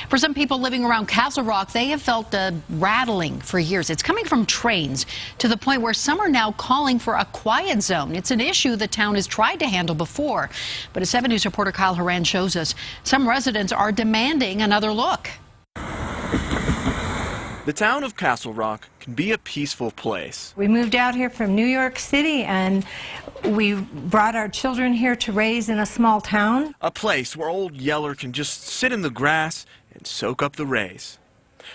For some people living around Castle Rock, they have felt a rattling for years. It's coming from trains to the point where some are now calling for a quiet zone. It's an issue the town has tried to handle before. But as 7 News reporter Kyle Horan shows us, some residents are demanding another look. The town of Castle Rock can be a peaceful place. We moved out here from New York City and we brought our children here to raise in a small town. A place where old Yeller can just sit in the grass and soak up the rays.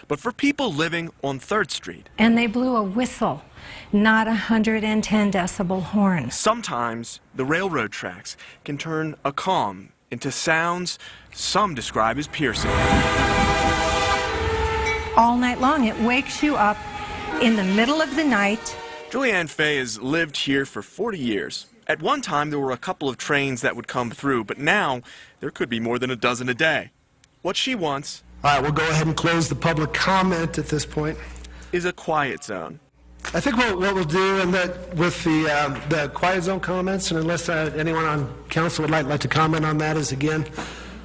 But for people living on 3rd Street. And they blew a whistle, not a 110 decibel horn. Sometimes the railroad tracks can turn a calm into sounds some describe as piercing. All night long, it wakes you up in the middle of the night. Julianne Fay has lived here for 40 years. At one time, there were a couple of trains that would come through, but now there could be more than a dozen a day. What she wants, all right, we'll go ahead and close the public comment at this point, is a quiet zone. I think what we'll do and that with the quiet zone comments, and unless anyone on council would like to comment on that, is again,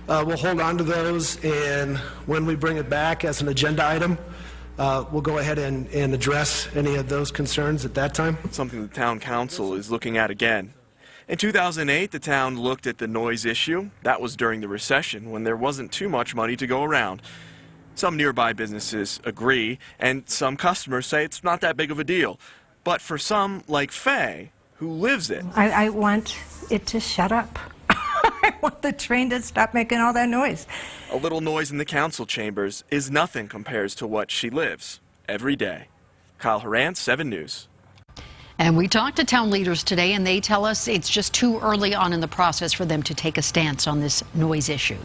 we'll hold on to those, and when we bring it back as an agenda item, we'll go ahead and address any of those concerns at that time. Something the town council is looking at again. In 2008, the town looked at the noise issue. That was during the recession when there wasn't too much money to go around. Some nearby businesses agree, and some customers say it's not that big of a deal. But for some, like Faye, who lives it, I want it to shut up. I want the train to stop making all that noise. A little noise in the council chambers is nothing compares to what she lives every day. Kyle Horan, 7 News. And we talked to town leaders today, and they tell us it's just too early on in the process for them to take a stance on this noise issue.